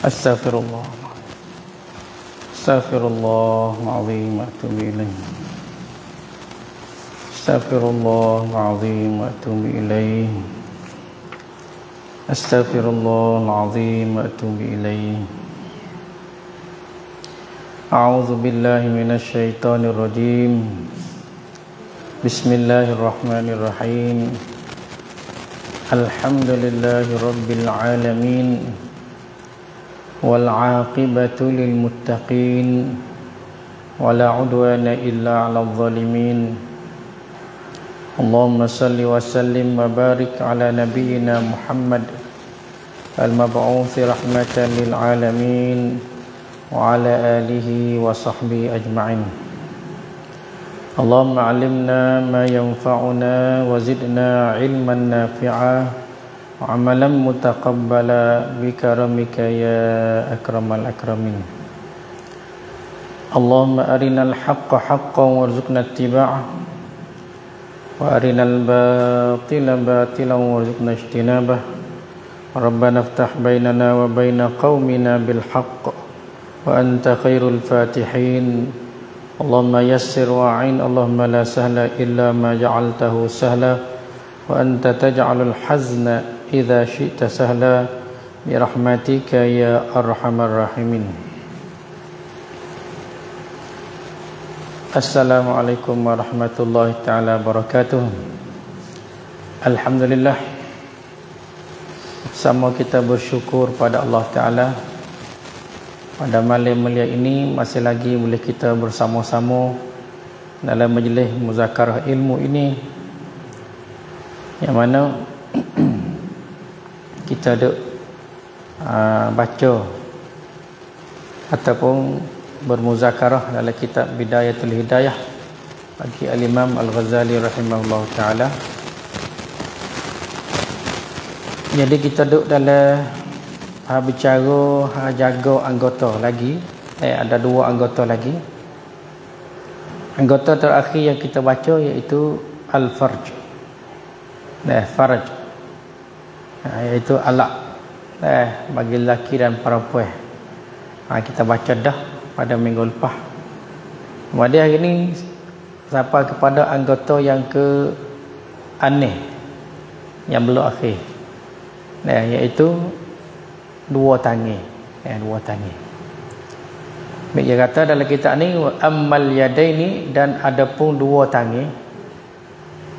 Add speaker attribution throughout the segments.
Speaker 1: Astaghfirullah. Astaghfirullahaladzim wa atubu ilaih. Astaghfirullahaladzim wa atubu ilaih. Astaghfirullahaladzim wa atubu ilaih. A'udzu billahi minasy syaithanir rajim. Bismillahirrahmanirrahim. Alhamdulillahi rabbil alamin. Wal 'aqibatu lil muttaqin. Wala 'udwana illa 'alal zalimin. Allahumma salli wa sallim wa barik ala nabiyyina Muhammad al-mab'uuts rahmatan lil alamin wa ala alihi wa sahbihi ajma'in. Allahumma 'allimna ma yanfa'una wa zidna 'ilman nafi'a wa 'amalan mutaqabbala bi karamika ya akramal akramin. Allahumma arinal haqqa haqqan warzuqna ittiba'ah wa arinal batila batilan warzuqna ijtinabah. Rabbana iftah bainana wa baina qaumina bil haqq wa anta khairul fatihin. Allahumma yassir wa'in. Allahumma la sahla illa ma ja'altahu sahla wa anta taj'alul hazna idza syi'ta sahla bi rahmatika ya arhamar rahimin. Assalamualaikum warahmatullahi taala wabarakatuh. Alhamdulillah, sama kita bersyukur pada Allah Taala. Pada malam mulia ini masih lagi boleh kita bersama-sama dalam majlis muzakarah ilmu ini, yang mana kita duk baca ataupun bermuzakarah dalam kitab Bidayatul Hidayah bagi Al-Imam Al-Ghazali rahimahullah ta'ala. Jadi kita duk dalam bicara jaga anggota lagi. Ada dua anggota lagi. Anggota terakhir yang kita baca iaitu Al-Farj. Farj, iaitu alak bagi lelaki dan perempuan. Kita baca dah pada minggu lepas. Kemudian hari ini sampai kepada anggota yang ke aneh yang belum akhir, iaitu dua tangan. Dua tangan. Dia kata dalam kitab ni ammal yadaini, dan adapun dua tangan.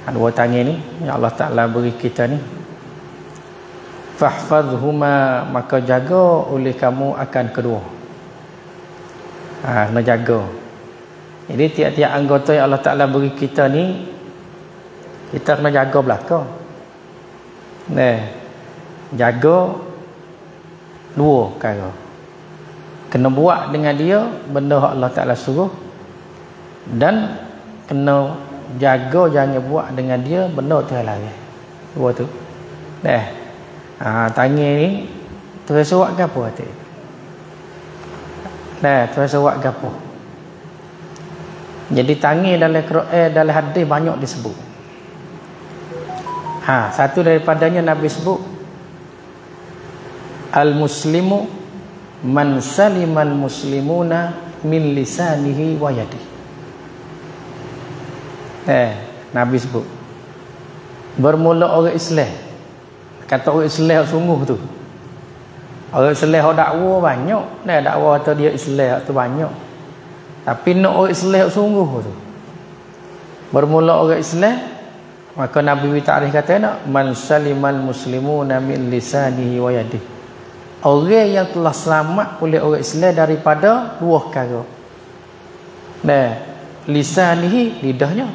Speaker 1: Dua tangan ni yang Allah Ta'ala beri kita ni, fahfazhuma, maka jaga oleh kamu akan kedua. Kena jaga. Jadi tiap-tiap anggota yang Allah Ta'ala beri kita ni, kita kena jaga belakang. Jaga dua perkara. Kena buat dengan dia benda yang Allah Ta'ala suruh, dan kena jaga jangan buat dengan dia benda tu yang lain. Dua tu. Tangan ni terus buat ke apa hati? Terus buat ke apa? Jadi tangan dalam Quran, dalam hadis banyak disebut. Satu daripadanya Nabi sebut, Al-muslimu man salimal muslimuna min lisanihi wa yadihi. Nabi sebut, bermula orang Islam. Kata orang Islam sungguh tu, orang Islam yang dakwa banyak. Dakwa atau dia Islam tu banyak, tapi nak orang Islam sungguh tu, bermula orang Islam. Maka Nabi ta'arif kata nak man salimal muslimuna min lisanihi wa yadihi, orang yang telah selamat oleh orang Islam daripada dua perkara. Lisanihi, lidahnya,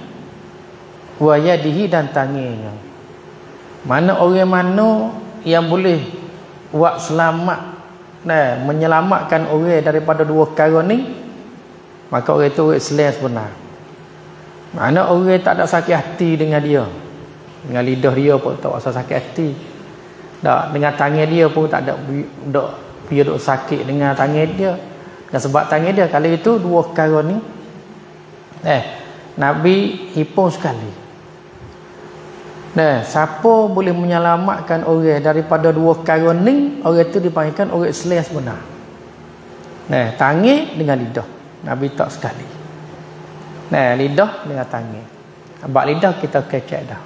Speaker 1: wa yadihi, dan tangannya. Mana orang mana yang boleh buat selamat, menyelamatkan orang daripada dua perkara ni, maka orang itu orang Islam sebenar. Mana orang tak ada sakit hati dengan dia, dengan lidah dia pun tak rasa sakit hati, dengan tangan dia pun tak ada dia duk sakit dengan tangan dia, dan sebab tangan dia. Kalau itu dua perkara ni Nabi hipung sekali. Nah, siapa boleh menyelamatkan orang daripada dua perkara ni, orang itu dipanggilkan orang Islam sebenar. Nah, tangan dengan lidah. Nabi tak sekali. Nah, lidah dengan tangan. Abang lidah kita kecek dah.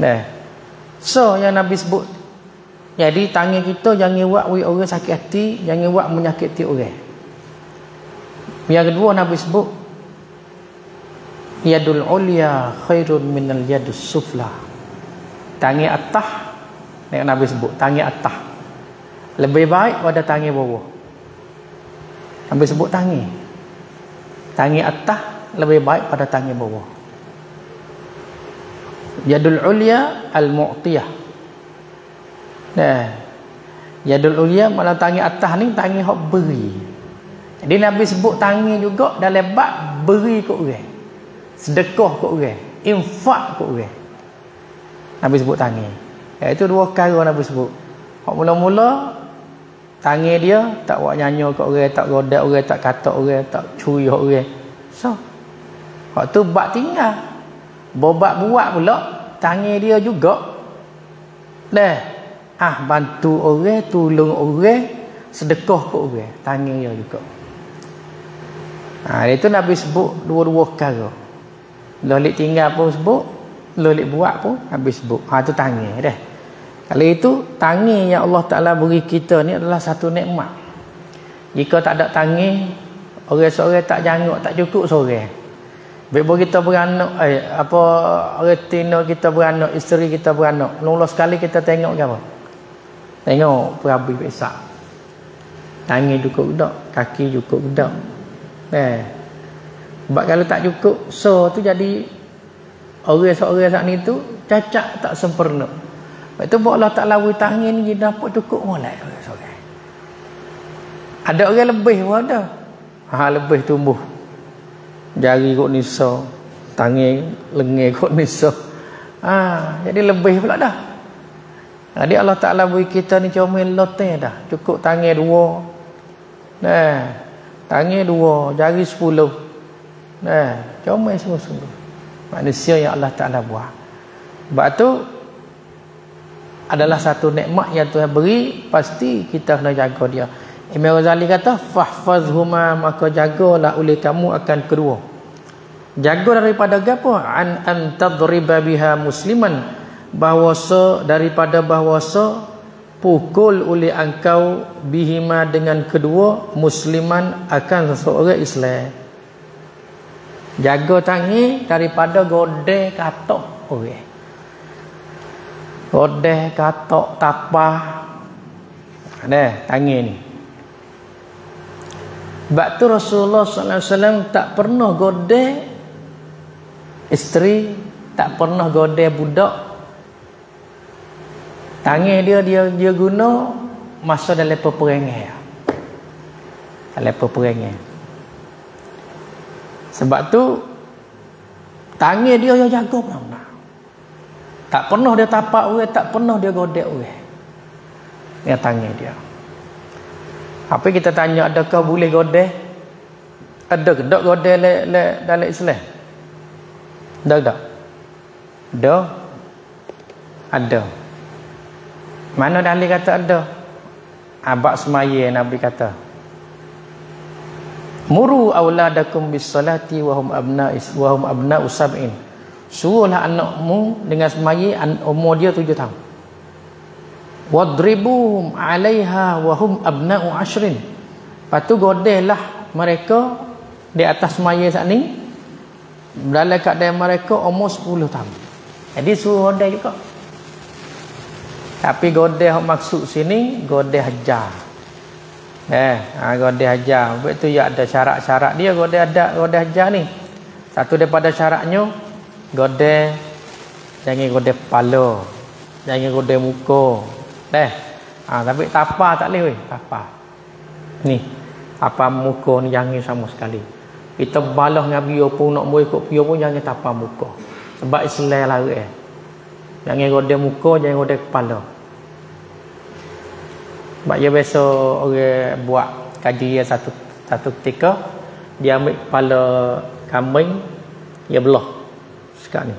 Speaker 1: Nah. So yang Nabi sebut. Jadi tangan kita jangan buat orang sakit hati, jangan buat menyakiti orang. Yang kedua Nabi sebut yadul ulya khairun minal yadus sufla. Tangan atas yang Nabi sebut, tangan atas lebih baik pada tangan bawah. Nabi sebut tangan atas lebih baik pada tangan bawah. Yadul ulya al-mu'tiyah. Nah, yadul ulya malah tangan atas ni tangan hok beri. Jadi Nabi sebut tangan juga dalam bab beri ke orang. Sedekah ke orang, infak ke orang. Nabi sebut tangan. Iaitu dua perkara Nabi sebut. Hak mula-mula tangan dia tak buat nyanyi ke orang, tak godak orang, tak kata orang, tak curi orang. So, hak tu bab tinggal. Bobat buat pula tangan dia juga. Dah. Bantu orang, tolong orang, sedekah ke orang, tangan dia juga. Itu Nabi sebut dua-dua perkara. Lolik tinggal pun sebut, lolik buat pun Nabi sebut. Itu tangan dah. Kalau itu tangan yang Allah Taala beri kita ni adalah satu nikmat. Jika tak ada tangan, orang-orang tak janguk, tak cukup seorang. Bila kita beranak, orang tina kita beranak, isteri kita beranak, mula sekali kita tengok ke apa? Tengok perabi besar. Tangan cukup dak, kaki cukup dak. Sebab kalau tak cukup, so tu jadi orang-orang saat ni tu cacat tak sempurna. Sebab tu Allah Taala beri tangan ni dapat cukup molek orang-orang. Ada orang lebih pun ada. Lebih tumbuh. Jari kot nisa, tangan lengan kot nisa. Jadi lebih pula dah. Jadi Allah Taala beri kita ni comel loteng dah. Cukup tangan dua. Tangan dua, jari 10. Comel sungguh-sungguh. Manusia yang Allah Taala buat. Sebab tu adalah satu nikmat yang Tuhan beri, pasti kita kena jaga dia. Imam Ghazali kata fahfazhuma, maka jagalah oleh kamu akan kedua. Jaga daripada gapo? An tadriba biha musliman, bahwasa daripada bahwasa pukul oleh engkau bihima dengan kedua musliman akan seseorang Islam. Jaga tangan daripada godeh katok orang. Godeh katok tapah. Tangan ni. Sebab tu Rasulullah SAW tak pernah godeh isteri, tak pernah godeh budak. Tangan dia guna masa dalam peperangan. Dalam peperangan. Sebab tu tangan dia jaga benar-benar. Tak pernah dia tapak orang, tak pernah dia godeh orang. Dia tangan dia. Apa kita tanya, adakah boleh godeh? Ada ke tak godeh dalam Islam? Ada. Ada. Mana dalil kata ada? Abad semaya Nabi kata, muru auladakum bis salati wa hum abna'u sab'in. Suruhlah anakmu dengan semaya, umur dia 7 tahun. Wadribuhum 'alaiha wa hum abna'u 'ashrin. Patu godehlah mereka di atas semaya saat ni dalam keadaan mereka umur 10 tahun. Jadi suruh godeh juga. Tapi godeh maksud sini godeh hajar. Godeh hajar. Betul ya, ada syarat-syarat dia godeh hajar ni. Satu daripada syaratnya godeh jangan godeh kepala, jangan godeh muka. Tapi tapa tak boleh weh, tapa. Ni, tapa muka ni jangan sama sekali. Kita balah dengan biar pun nak boleh ikut biar pun jangan tapa muka. Sebab Islam larang. Jangan godeh muka, jangan godeh kepala. Sebab dia biasa orang buat kajian satu ketika, dia ambil kepala kambing, dia belah sekat ni.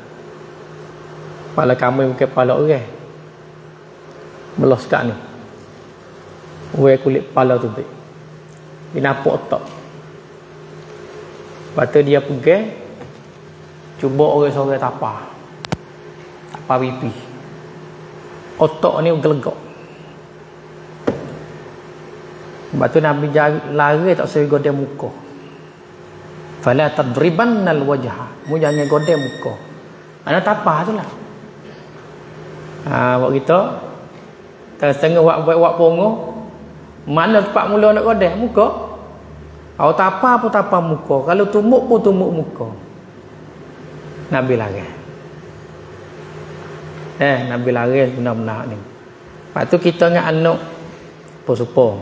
Speaker 1: Kepala kambing bukan kepala orang. Belah sekat ni. Uai kulit kepala tu baik. Dia nampak otak. Lepas tu dia pergi, cuba orang-orang tapah. Tapah pipi. Otak ni gelegak. Lepas tu Nabi lari tak usah godeh muka. Fala tadribannal wajha. Mu jangan godeh muka. Ana tapah tu lah. Buat kita setengah buat pongo. Mana tempat mula nak godeh muka? Kalau tapah pun tapah muka. Kalau tumuk pun tumuk muka. Nabi lari. Nabi lari benar-benar ni. Lepas tu kita dengan anak serupa.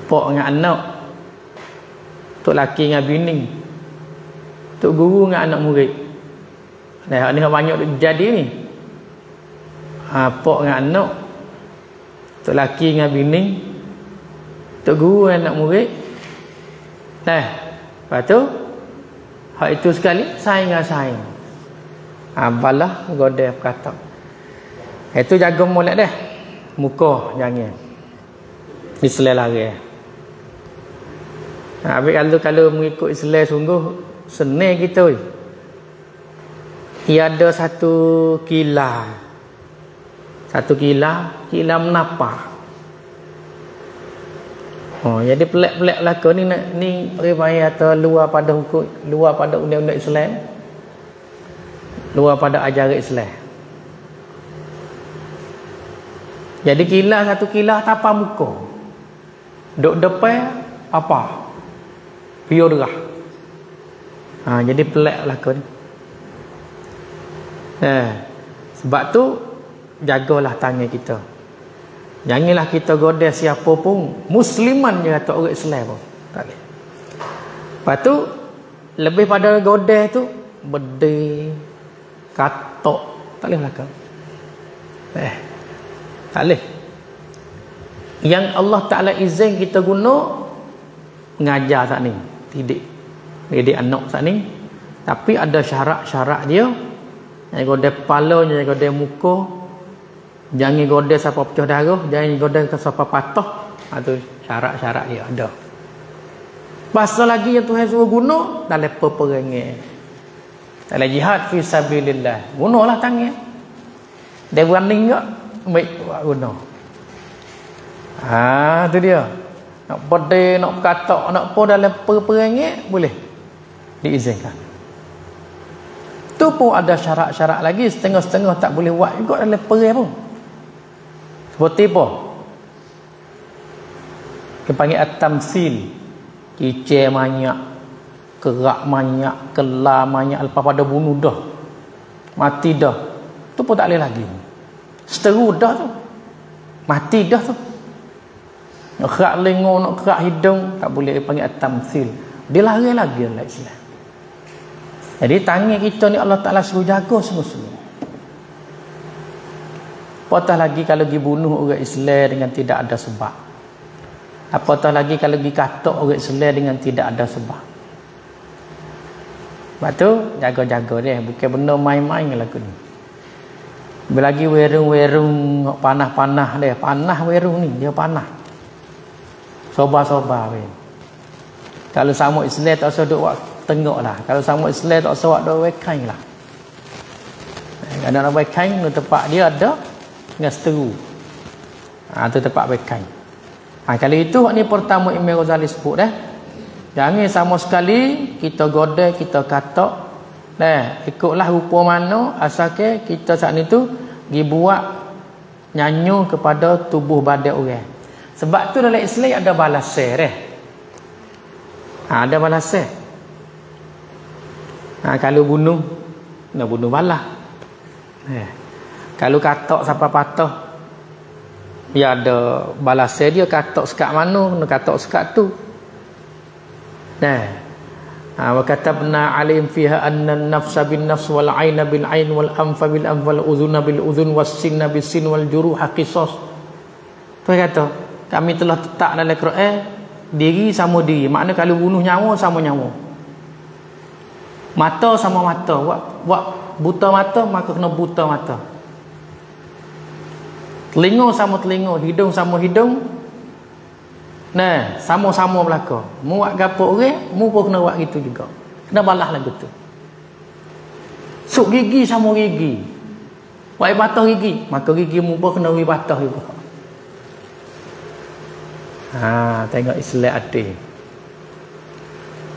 Speaker 1: Pak dengan anak. Tok laki dengan bini. Tok guru dengan anak murid. Nah, ni banyak jadi ni. Pak dengan anak. Tok laki dengan bini. Tok guru dengan anak murid. Nah, lepas tu hak itu sekali saing dengan saing. Balah godeh berkata. Itu jaga molek dah. Muka jangan. Islam lari. Habis kalau mengikut Islam sungguh senang kita. Ia ada satu kilah. Kilah menapa. Jadi pelik-pelik belaka ni riwayat atau luar pada hukum, luar pada undang-undang Islam. Luar pada ajaran Islam. Jadi satu kilah tapah muka. Duk depan apa? Piur derah. Jadi pelik belaka ni. Sebab tu jagalah tangan kita. Janganlah kita godeh siapa pun musliman je kata orang Islam pun. Tak boleh. Lepas tu lebih pada godeh tu berdeh, katok, tak boleh belaka. Tak boleh. Yang Allah Ta'ala izin kita guna mengajar saat ni, didik anak saat ni. Tapi ada syarat-syarat dia. Jangan godeh kepala, jangan godeh muka, jangan godeh siapa pecah darah, jangan godeh siapa patah. Itu syarat-syarat dia ada. Pasal lagi yang Tuhan suruh guna dalam peperangan, dalam jihad fi sabilillah, gunalah tangan. Dia berani enggak baik guna. Tu dia. Nak pedih, nak berkatak, nak apa dalam peperangan boleh diizinkan. Tu pun ada syarat-syarat lagi, setengah-setengah tak boleh buat juga dalam perang pun. Seperti apa? Dia panggil at-tamsil. Kicir banyak, kerak banyak, kelar banyak, lepas pada bunuh dah, mati dah. Tu pun tak boleh lagi. Seteru dah tu, mati dah tu. Nak kerak lengur, nak kerak hidung, tak boleh. Dia panggil at-tamsil. Dia lari lagi dalam Islam. Jadi tangan kita ni Allah Ta'ala suruh jaga sungguh-sungguh. Apatah lagi kalau pergi bunuh orang Islam dengan tidak ada sebab. Apatah lagi kalau pergi katak orang Islam dengan tidak ada sebab. Sebab tu jaga-jaga dia. Bukan benda main-main lagu ni. Bila lagi werung-werung panah-panah dia. Panah werung ni, dia panah. Sobar-sobar. Kalau sama Islam tak usah duduk tengok lah. Kalau sama Islam tak usah duduk wekain lah. Kalau nak wekain, tempat dia ada dengan seteru. Itu tempat wekain. Kalau itu ni pertama Imam Ghazali sebut dah. Jangan sama sekali kita godeh, kita katak. Ikutlah rupa mana asalkan kita saat ni tu pergi buat nyanyi kepada tubuh badan orang. Sebab tu dalam Islam ada balasan dah. Ada balasan. Kalau bunuh, nak bunuh balas. Kalau katak sampai patah, dia ada balasan dia. Katak sekat mana, nak katak sekat tu. Wa katabna alayhim fiha anna an-nafsa bin-nafs wal 'ayna bil-'ayn wal anfa bil-anf wal udhuna bil-udhun was sinna bis-sin wal juruha qisas. Tu kata, kami telah letak dalam Quran diri sama diri. Makna kalau bunuh nyawa sama nyawa. Mata sama mata. Buat buta mata, maka kena buta mata. Telinga sama telinga, hidung sama hidung. Nah, sama-sama belaka. Mu buat gapo orang, mu pun kena buat gitu juga. Kena balas lagu tu. Suk gigi sama gigi. Buat patah gigi, maka gigi mu pun kena patah juga. Tengok Islam adil.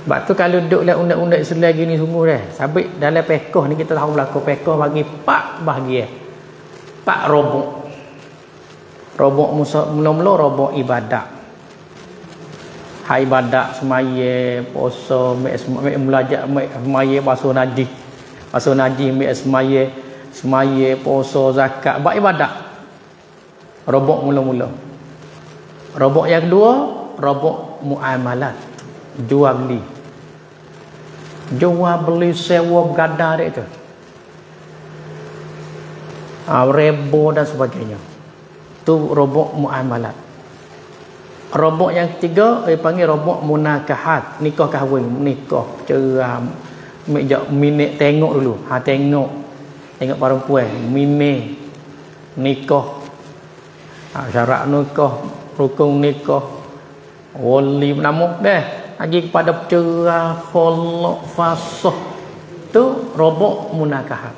Speaker 1: Sebab tu kalau duduk dalam undang-undang Islam gini sungguh dah. Sabit dalam pekoh ni kita tahu berlaku pekoh bagi 4 bahagian. 4 robok. Robok mula-mula robok ibadat. Hai ibadat semaya, puasa, mek melajak, mek semaya basuh najis. Basuh najis mek semaya, puasa, zakat, buat ibadat. Robok mula-mula. Robok yang kedua, robok muamalat. Jual beli. Jual beli sewa bergadar dia tu. Rebo dan sebagainya. Tu robok muamalat. Robok yang ketiga panggil robok munakahat, nikah kahwin, nikah ceram. Minit tengok dulu. Tengok perempuan, minit nikah. Syarat nikah, rukun nikah, wali nama dah. Lagi kepada cerah, kholok, fasah. Tu robok munakahat.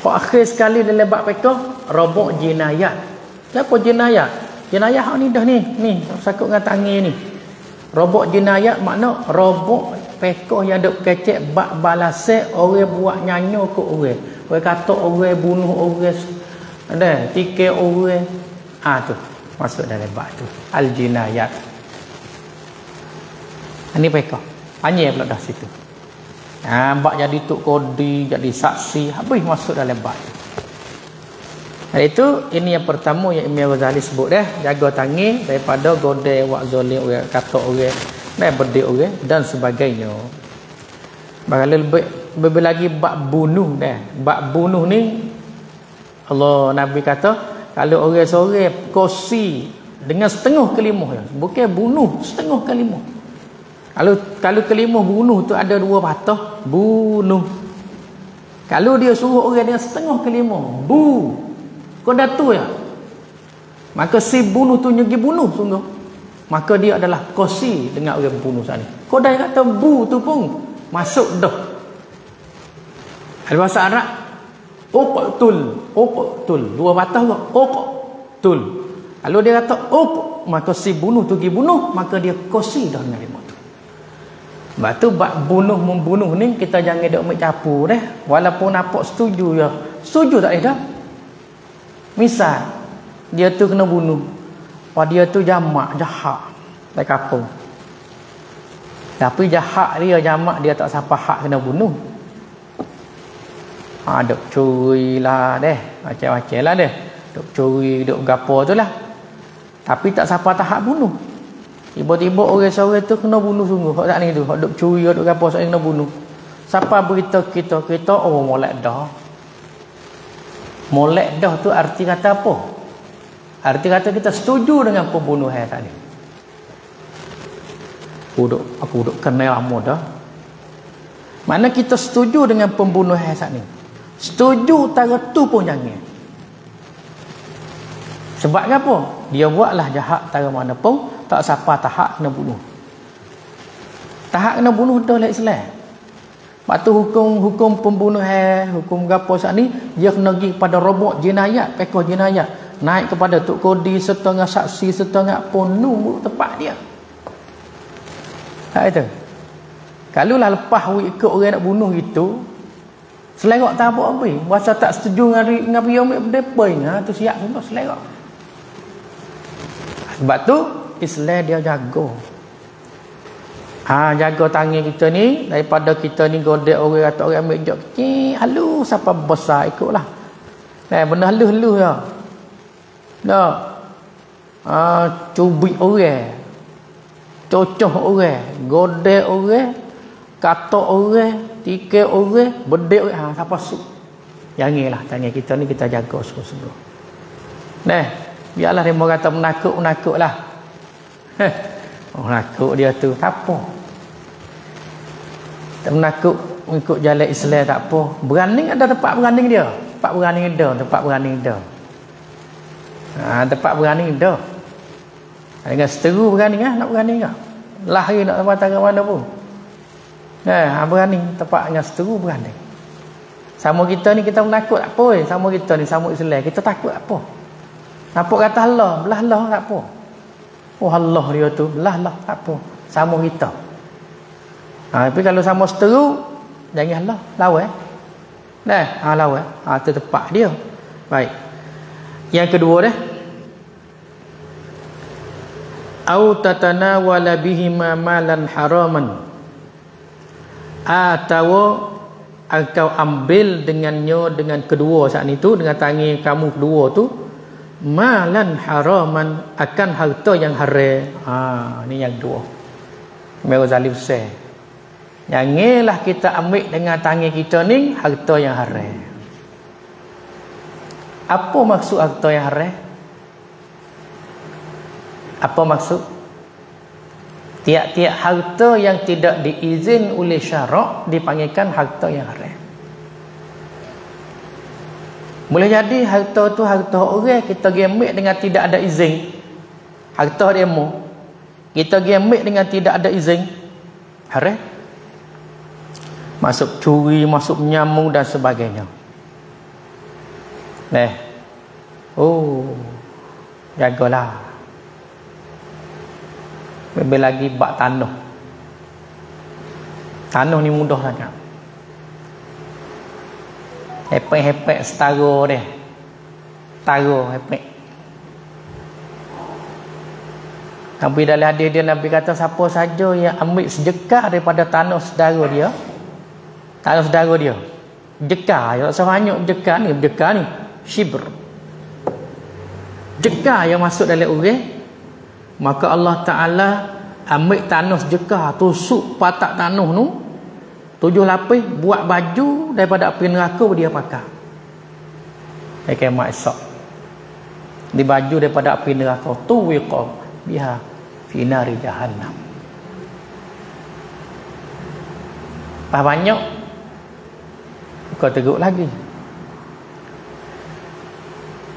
Speaker 1: Kau akhir sekali dalam bab fiqh, robok jinayat. Apa jinayat? Jinayat hak ni dah ni sakut dengan tangan ni. Robok jinayat makna robok fiqh yang duk kecek bab balasai orang buat nyanyo ke orang. Orang kata orang bunuh orang. Ada tikai orang. Tu masuk dalam bab tu. Al jinayat. Ini fiqh. Panjang pula dah situ. Bab jadi tuk kodi, jadi saksi, habis masuk dalam bab tu. Itu ini yang pertama yang Imam Ghazali sebut dah, jaga tangan daripada godai wak zalim orang, kata orang, dan berdik orang dan sebagainya. Lebih lagi bab bunuh dah. Bab bunuh ni Allah Nabi kata kalau orang seorang kosi dengan setengah kelimah, bukan bunuh setengah kelimah. Kalau kelimah bunuh tu ada 2 patah, bunuh. Kalau dia suruh orang dengan setengah kelimah, kau dah tu ya. Maka si bunuh tu nyegi bunuh sungguh. Maka dia adalah kosi dengan orang bunuh sana. Kau dah kata tu pun masuk dah. Bahasa Arab uqtul, 2 patah ke? Uqtul. Kalau dia kata maka si bunuh tu pergi bunuh, maka dia kosi dah dengan lima tu. Sebab tu bab membunuh ni kita jangan dok mencapu dah. Walaupun nampak setuju ya. Setuju tak dah? Misal dia tu kena bunuh. Dia tu jamak jahat dari kampung. Tapi jahat dia jamak dia tak siapa hak kena bunuh. Dok curi lah deh. Macam-macam lah deh. Dok curi, dok gapo tu lah. Tapi tak siapa tak hak bunuh. Tiba-tiba orang-orang tu kena bunuh sungguh. Hak tak ni tu. Hak dok curi, dok gapo saya kena bunuh. Siapa berita kita molek dah. Molek dah tu arti kata apa? Arti kata kita setuju dengan pembunuhan tadi. Aku duk kenal lama dah. Mana kita setuju dengan pembunuhan saat ni? Setuju tara tu pun jangan. Sebab apa? Dia buatlah jahat tara mana pun tak siapa tak hak kena bunuh. Tak hak kena bunuh dah lah Islam. Lepas tu hukum pembunuhan, hukum gapo saat ni dia kena pergi kepada robok jinayat, pekoh jinayat, naik kepada tuk kodi setengah saksi setengah pun nunggu tempat dia. Tak itu. Kalau lah lepas ikut orang nak bunuh itu, selerak tak apa-apa. Masa tak setuju dengan dia ambil berdepan, tu siap semua selerak. Sebab tu Islam dia jaga. Jaga tangan kita ni daripada kita ni godek orang atau orang ambil jok kecil, halus siapa besar ikutlah. Benda halus-halus ya. Dah. Cubit orang. Cocoh orang, godek orang, kata orang, tikai orang, bedek orang, siapa suk. Janganlah tangan kita ni kita jaga sungguh-sungguh. Biarlah dia mau kata menakut lah. Menakut dia tu apa? Tak menakut ikut jalan Islam tak apa. Berani ada tempat berani dia. Tempat berani ada, tempat berani ada. Tempat berani ada. Dengan seteru berani nak berani tak? Lahir nak tempat ke mana pun. Berani tempat dengan seteru berani. Sama kita ni kita menakut tak apa. Sama kita ni sama Islam kita takut apa. Nampak kata Allah, belah Allah tak apa. Oh Allah dia tu, belah Allah tak apa. Sama kita. Tapi kalau sama seteru jangan Allah lawan. Lawan. Itu tempat dia. Baik. Yang kedua dah. Au tatanawala bihima malan haraman. Atau engkau ambil dengannya dengan kedua saat itu dengan tangan kamu kedua tu malan haraman akan harta yang haram. Ni yang kedua. Imam Ghazali besar. Janganlah kita ambil dengan tangan kita ni harta yang haram. Apa maksud harta yang haram? Apa maksud? Tiap-tiap harta yang tidak diizin oleh syarak dipanggilkan harta yang haram. Boleh jadi harta tu harta orang kita pergi ambil dengan tidak ada izin. Harta demo kita pergi ambil dengan tidak ada izin. Haram. Masuk curi, masuk menyamu dan sebagainya. Jagalah. Lebih lagi bak tanah. Tanah ni mudah sangat. Hepek-hepek setara dia. Setara hepek. Nabi dalam hadis dia Nabi kata siapa saja yang ambil sedekah daripada tanah saudara dia. Tanah saudara dia. Sedekah. Ya, sebanyak sedekah ni. Shibr. Sedekah yang masuk dalam orang. Maka Allah Ta'ala ambil tanah sedekah, tusuk patak tanah tu 7 lapis, buat baju daripada api neraka dia pakai. Kiamat esok. Di baju daripada api neraka tuwiqa biha fi nari jahannam. Banyak kau teguk lagi.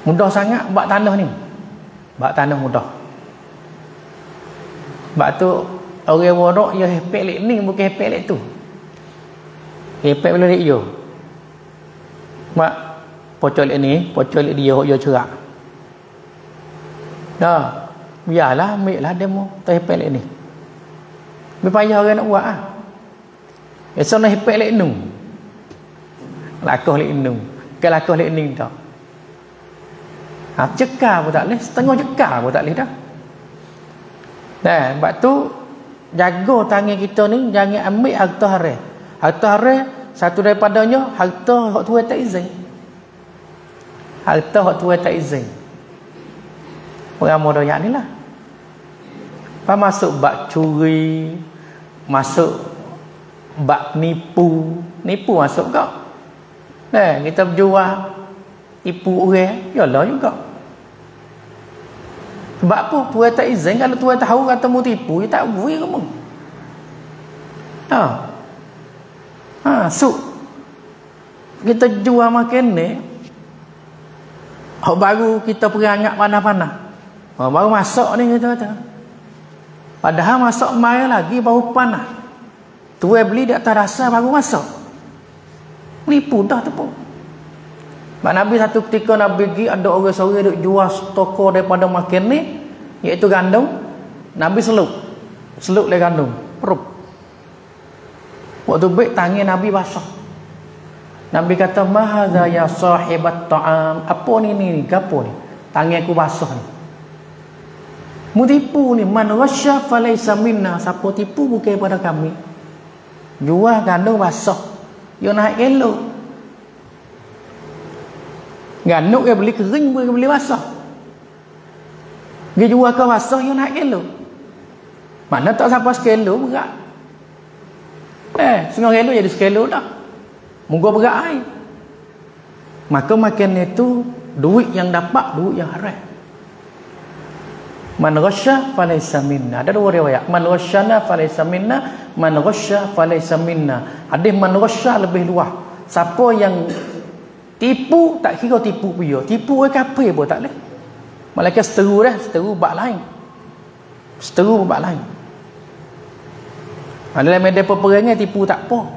Speaker 1: Mudah sangat buat tanah ni. Buat tanah mudah. Sebab tu orang warak ya hepek lek ni bukan hepek lek tu. Hepek bila lek yo. Mak pocol lek ni, pocol lek dia yo cerak. Biarlah ambillah demo tu hepek lek ni. Berpayah orang nak buat ah. Esok nak hepek lek nu. Lakoh lek nu. Ke lakoh lek ni dak. Cekar pun tak leh, setengah cekar pun tak leh dah. Sebab tu jaga tangan kita ni jangan ambil harta haram. Harta haram satu daripadanya harta hak tuan tak izin. Harta hak tuan tak izin. Orang modoyak ni lah. Masuk bab curi, masuk bab nipu. Nipu masuk kau. Kita berjual tipu orang, yalah juga. Sebab apa? Tuan tak izin. Kalau tuan tahu kata mu tipu, dia tak boleh kamu. Kita jual makan ni. Baru kita perangat panah-panah. Baru masuk ni kita kata. Padahal masuk mai lagi baru panah. Tuan beli di atas rasa baru masuk. Menipu dah tu pun. Nabi satu ketika Nabi pergi ada orang seorang duk jual toko daripada makan ni iaitu gandum. Nabi seluk le gandum perup. Waktu baik tangan Nabi basah. Nabi kata mahadza ya sahibat ta'am. Apa ni gapo ni? Tangan aku basah ni. Mu tipu ni man wasya falaysa minna. Siapa tipu bukan pada kami. Jual gandum basah. Yo naik kilo. Ganuk dia beli kering boleh beli basah. Dia jual ke basah yang naik kilo. Mana tak sampai sekilo berat. Setengah kilo jadi sekilo dah. Moga berat air. Maka makan itu duit yang dapat duit yang haram. Man ghasya falaysa minna. Ada dua riwayat. Man ghasyana falaysa minna, man ghasya falaysa minna. Hadis man ghasya lebih luas. Siapa yang tipu, tak kira tipu dia. Tipu kafir pun tak boleh. Malaikat seteru dah, seteru bab lain. Seteru bab lain. Dalam media peperangan tipu tak apa.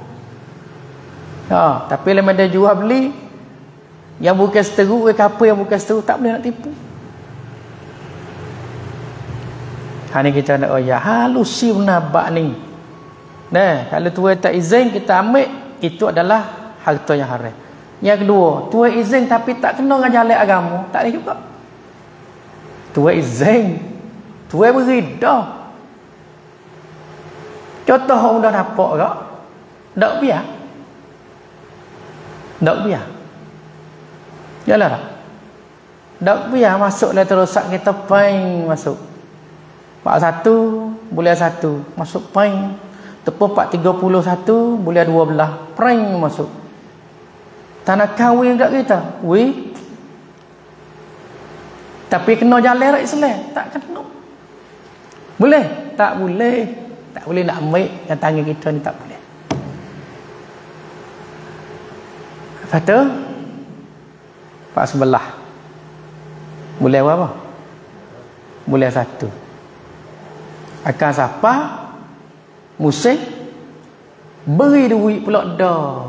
Speaker 1: Tapi dalam media jual beli yang bukan seteru, kafir yang bukan seteru tak boleh nak tipu. Ni kita nak halusi nabak ni. Nah, kalau tuan tak izin kita ambil, itu adalah harta yang haram. Yang kedua, tuan izin tapi tak kena dengan jalan agama, tak boleh juga. Tuan izin, tuan beri dah. Contoh orang dah dapat ke? Tak biar. Tak biar. Yalah tak? Tak biar masuk dalam terosak kita paing masuk. Pak 1 bulan 1 masuk paing. Tepuk Pak 31 bulan 12 paing masuk. Tanah kahwin kat kita. Weh. Tapi kena jalan rak Islam, tak kena. Boleh? Tak boleh. Tak boleh nak ambil yang tangan kita ni, tak boleh. Lepas tu Pak sebelah bulan apa? Bulan 1 akan siapa musim beri duit pula dah.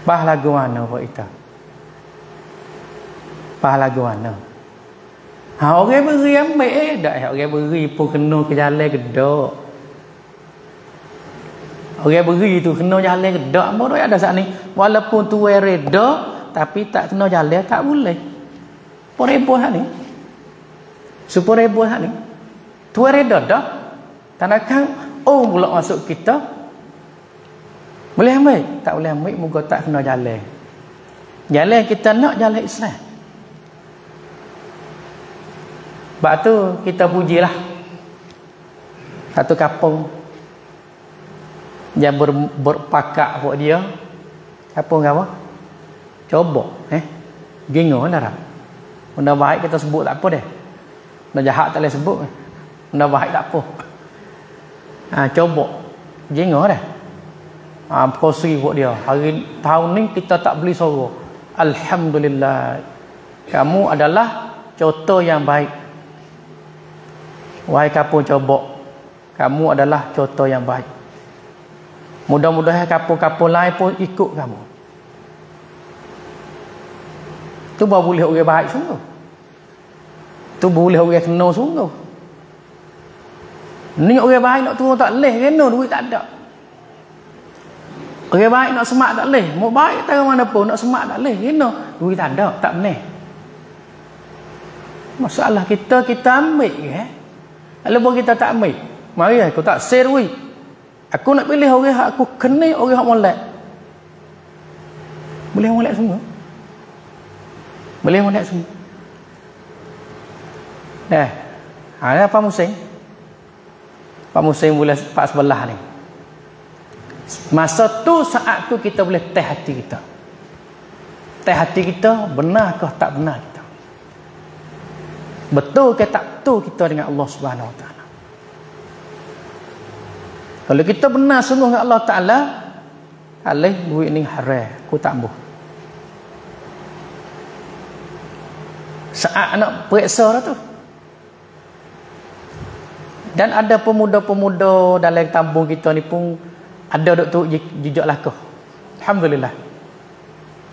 Speaker 1: Bah lagu mana Pak Ita? Bah lagu mana? Orang beri ambil dak orang beri pun kena ke jalan gedak. Orang beri tu kena jalan gedak. Apa dak ada saat ni? Walaupun tu reda tapi tak kena jalan tak boleh. Porebo hak ni. Supaya rebo hak ni. Tu reda dah. Tanakan pula masuk kita. Boleh ambil? Tak boleh ambil, moga tak kena jalan. Jalan kita nak jalan Islam. Sebab tu kita pujilah satu kampung yang berpakak buat dia. Kampung apa? Coba Gengo dah. Benda baik kita sebut tak apa dah. Benda jahat tak boleh sebut. Benda baik tak apa. Coba Gengo dah. Proses buat dia. Hari tahun ni kita tak beli suara. Alhamdulillah. Kamu adalah contoh yang baik. Wahai kampung Coba, kamu adalah contoh yang baik. Mudah-mudahan kampung-kampung lain pun ikut kamu. Tu baru boleh orang baik sungguh. Tu boleh orang kena sungguh. Ni orang baik nak turun tak leh, kena duit tak ada. Orang baik nak semak tak leh, mau baik tak mana pun nak semak tak leh, kena duit tak ada, tak benar. Masalah kita ambil Kalau kita tak ambil, mari aku tak share duit. Aku nak pilih orang hak aku kena, orang hak molek. Boleh molek semua. Boleh molek semua. Ada apa musim? Pak musim bulan Pak sebelah ni. Masa tu saat tu kita boleh teh hati kita. Teh hati kita benarkah tak benar kita? Betul ke tak betul kita dengan Allah Subhanahu Wa Taala? Kalau kita benar sungguh dengan Allah Taala, alih duit ni haram, aku tak ambil. Saat nak periksa dah tu. Dan ada pemuda-pemuda dalam kampung kita ni pun ada dok tu jejak lakuh. Alhamdulillah.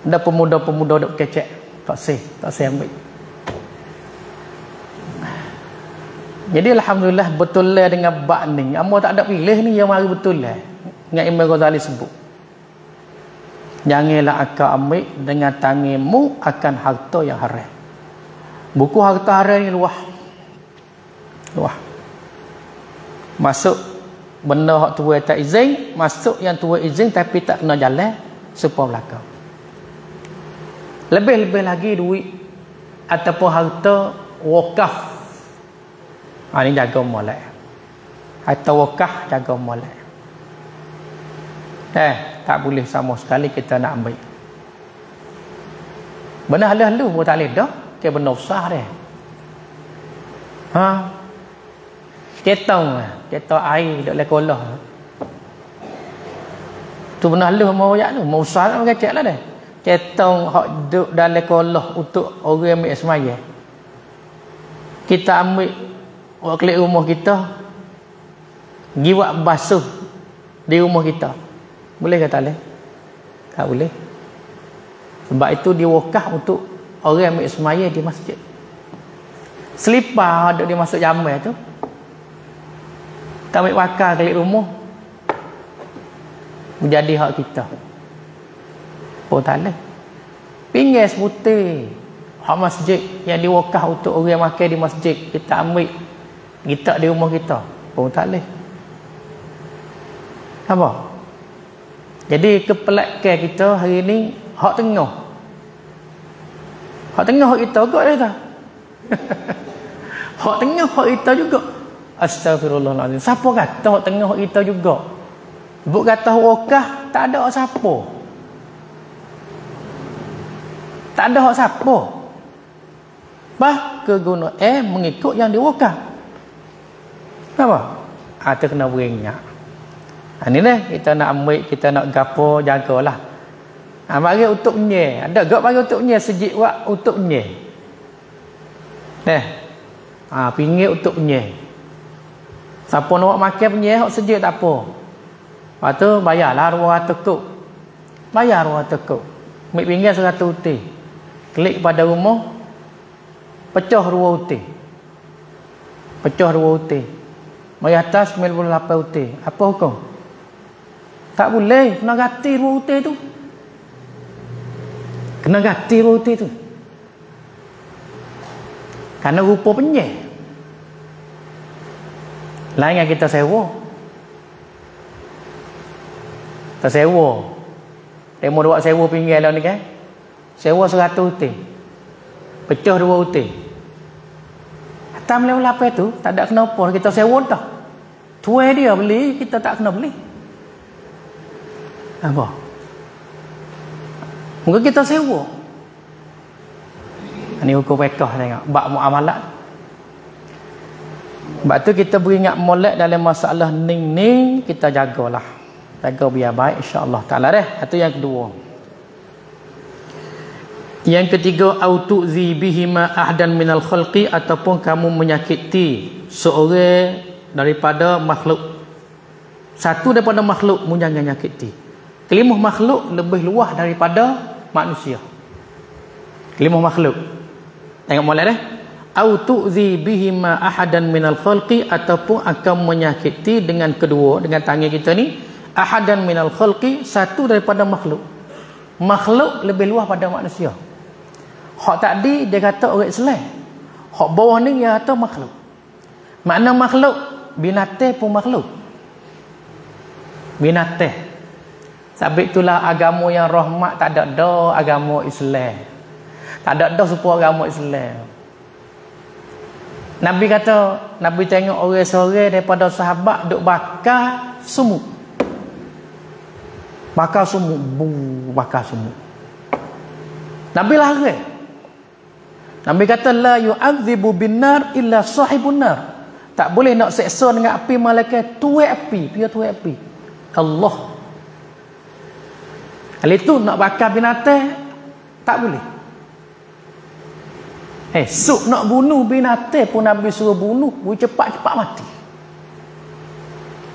Speaker 1: Ada pemuda-pemuda dok kecek, tak sah ambil. Jadi alhamdulillah betul lah dengan bab ni. Amo tak ada pilih ni yang mari betul lah. Dengan Imam Ghazali sebut. Janganlah akak ambil dengan tanganmu akan harta yang haram. Buku harta haram ni luah. Masuk benda hak tua tak izin, masuk yang tua izin tapi tak kena jalan supaya belakang. Lebih-lebih lagi duit ataupun harta wakaf. Ini jaga molek. Harta wakaf jaga molek. Tak boleh sama sekali kita nak ambil. Benar halu-halu pun tak boleh dah. ke benar besar dia. Ha. Cetak air dok le kolah. Tu benar lu mau yak tu, mau besar nak kecek lah dah. Cetak hak duk dalam kolah untuk orang ambil semaya. Kita ambil wakil rumah kita, giwak basuh di rumah kita. Boleh ke tak boleh? Tak boleh. Sebab itu diwakaf untuk orang ambil semaya di masjid. Selipar duk dia masuk jamai tu, tak ambil wakar klik rumah, menjadi hak kita. Oh tak boleh. Pinggir seputih hak masjid yang diwakaf untuk orang makan di masjid, kita ambil, kita di rumah kita. Oh tak boleh. Apa? Jadi kepelakan kita hari ni hak tengah. Hak tengah hak kita juga dia tak? Hak tengah hak kita juga. Astagfirullahaladzim. Siapa kata hak tengah hak kita juga? Buk kata wakaf tak ada hak siapa. Tak ada hak siapa. Bah keguna mengikut yang diwakaf. Apa? Ada kena beringat. Ini dah kita nak ambil, kita nak gapo, jagalah. Bagi untuk nye, ada gak bagi untuk nye sejik wak untuk nye. Pinggir untuk nye. Siapa nak makan nye hak sejik tak apa. Lepas tu bayarlah 200 kop. Bayar 200 kop. Ambil pinggir 100 uti. Klik pada rumah, pecah 2 uti. Pecah 2 uti. Mari atas 98 uti. Apa hukum? Tak boleh, kena ganti 2 uti tu. Kena ganti 2 uti tu. Kerana rupa penyeh. Lain yang kita sewa. Kita sewa. Dia mau buat sewa pinggir lah ni kan. Sewa 100 uti. Pecah 2 uti. Atam level apa tu, tak ada kenapa kita sewa dah. Tuai dia beli, kita tak kena beli. Apa? Mungkin kita sewa. Ini hukum fiqh tengok. Bab muamalat. Sebab tu kita beringat molek dalam masalah ning kita jagalah. Jaga biar baik insya-Allah taala dah. Itu yang kedua. Yang ketiga, autuzi bihima ahdan minal khalqi, ataupun kamu menyakiti seorang daripada makhluk. Satu daripada makhluk mu jangan nyakiti. Kelimah makhluk lebih luas daripada manusia. Kelimah makhluk. Tengok molek dah. Autuzi bihima ahadan minal khalqi, ataupun akan menyakiti dengan kedua, dengan tangan kita ni, ahadan minal khalqi, satu daripada makhluk. Makhluk lebih luas pada manusia. Hak tadi dia kata orang Islam. Hak bawah ni dia kata makhluk. Makna makhluk, binatang pun makhluk. Binatang. Sebab itulah agama yang rahmat tak ada dah agama Islam. Tak ada dah supaya agama Islam. Nabi kata, Nabi tengok orang seorang daripada sahabat duk bakar sumuk. Bakar sumuk, bakar sumuk. Nabi lari. Nabi kata la yu'adzibu binar illa sahibun nar. Tak boleh nak seksa dengan api malaikat tuai api, dia tuai api. Allah. Kalau itu nak bakar binatang tak boleh. Suk nak bunuh binatang pun Nabi suruh bunuh, cepat-cepat mati.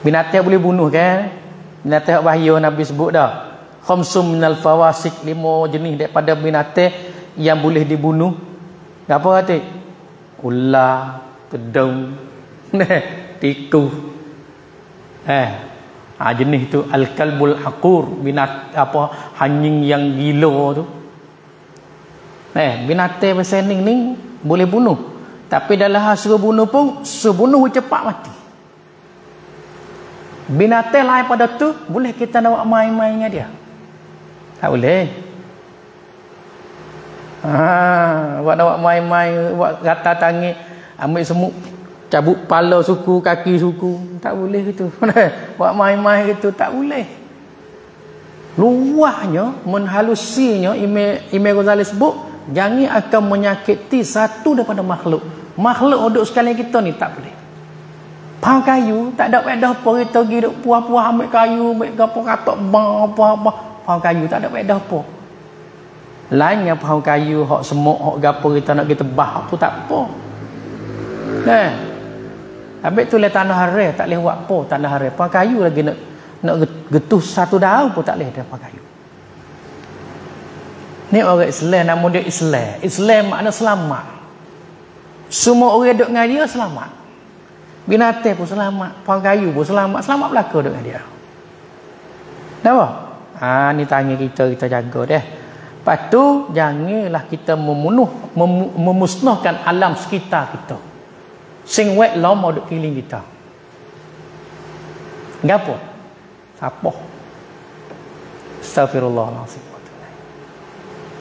Speaker 1: Binatang boleh bunuh kan? Binatang bahaya Nabi sebut dah. Khamsum minal fawasik, 5 jenis daripada binatang yang boleh dibunuh. Apa kata? Ular, kedung, tikus. Jenis tu al-kalbul aqur, binat apa anjing yang gila tu. Binatang bersening ni boleh bunuh. Tapi dalam hal suruh bunuh pun sebunuh cepat mati. Binatang lain pada tu boleh kita nak main-main dengan dia. Tak boleh. Buat nak main-main, buat rata tangan, ambil semut, cabut kepala suku, kaki suku, tak boleh gitu. Buat main-main gitu tak boleh. Luahnya, menhalusinya Imam Ghazali sebut jangan akan menyakiti satu daripada makhluk. Makhluk duduk sekalian kita ni tak boleh. Pang kayu tak ada faedah apa kita pergi duk puah-puah ambil kayu, ambil gapo katok bang apa-apa. Pang kayu tak ada faedah apa. Lain yang pang kayu hok semuk hok gapo kita nak kita bah tu tak apa. Nah. Habis tu le tanah hare tak leh buat apa tanah hare. Pang kayu lagi nak getuh satu daun pun tak leh dia pang kayu. Ni orang Islam nama dia Islam. Islam makna selamat. Semua orang duduk dengan dia selamat. Binatang pun selamat, pang kayu pun selamat, selamat belaka dengan dia. Kenapa? Ni tanya kita jaga deh. Lepas tu janganlah kita memusnahkan alam sekitar kita. Sing wet lama duk keliling kita. Gapo? Sapoh. Astagfirullahalazim.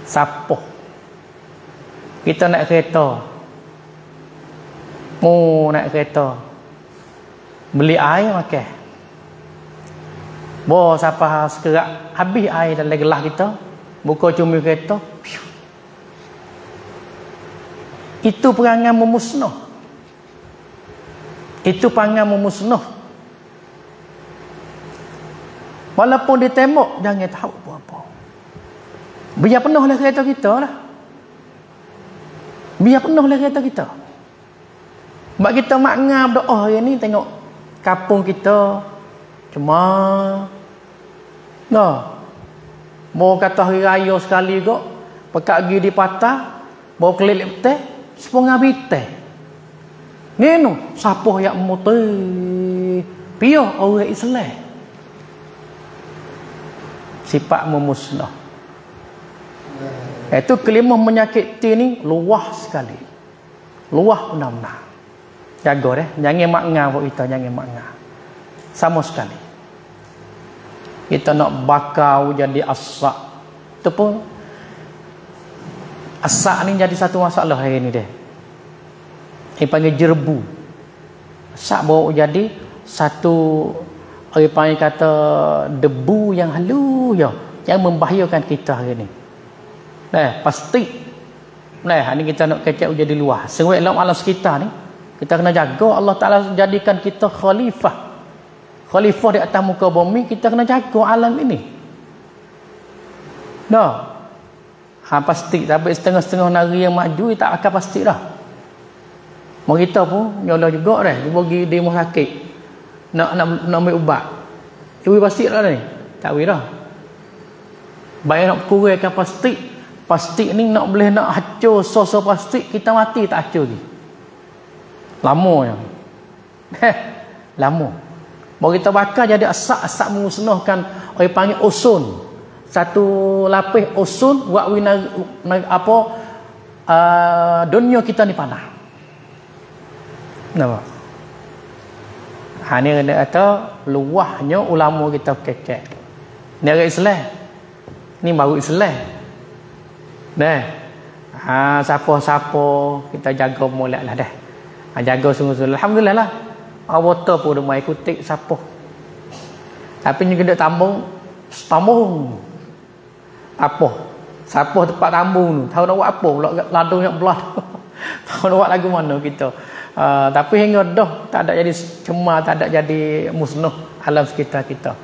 Speaker 1: Sapoh. Kita nak kereta. Nak kereta. Beli air makan. Bo siapa sekerak habis air dalam gelas kita, buka cumi kereta. Itu perangai memusnah. Itu perangai memusnah. Walaupun ditembak jangan tahu apa-apa. Biar penuhlah kereta kita lah. Biar penuhlah kereta kita. Sebab kita makna berdoa hari ni tengok kampung kita cuma mau kata hari raya sekali kok pekat pergi di patah mau kelilik betul sepengah biteh ngenu sapoh yang mutih piyo orang Islam sifat memusnah itu kelima menyakiti ni luas sekali luas benar-benar. Jaga deh, jangan makna buat kita, jangan makna. Sama sekali. Kita nak bakau jadi asak. Itu pun asak ni jadi satu masalah hari ni deh. Dia panggil jerbu. Asak bawa jadi satu orang panggil kata debu yang halus ya, yang membahayakan kita hari ni. Pasti. Ni kita nak kecek jadi luar. Sewek dalam alam sekitar ni kita kena jaga. Allah Ta'ala jadikan kita khalifah di atas muka bumi. Kita kena jaga alam ini. Pasti. Tapi setengah-setengah negeri yang maju tak akan pasti dah. Mau kita pun nyala juga dah. Dia pergi di rumah sakit nak ambil ubat. Ibu pasti dah ni. Tak boleh dah. Baik nak kurangkan plastik. Plastik ni nak boleh nak hacur sos plastik. Kita mati tak hacur lagi. Lama yang lama. Baru kita bakar jadi asap memusnahkan orang panggil ozon. Satu lapis ozon buat dunia kita ni panas. Nampak? Ni kena kata luahnya ulama kita kecek. Ni orang Islam. Ni baru Islam. Siapa-siapa kita jaga molek lah dah. Jaga sungguh-sungguh. Alhamdulillah lah. Awata pun dah mai kutik siapa. Tapi ni kena tambung. Apa? Siapa tempat tambung tu? Tahu nak buat apa? Ladung yang belah tu. Tahu nak buat lagu mana kita. Tapi hingga dah tak ada jadi cemar, tak ada jadi musnah alam sekitar kita.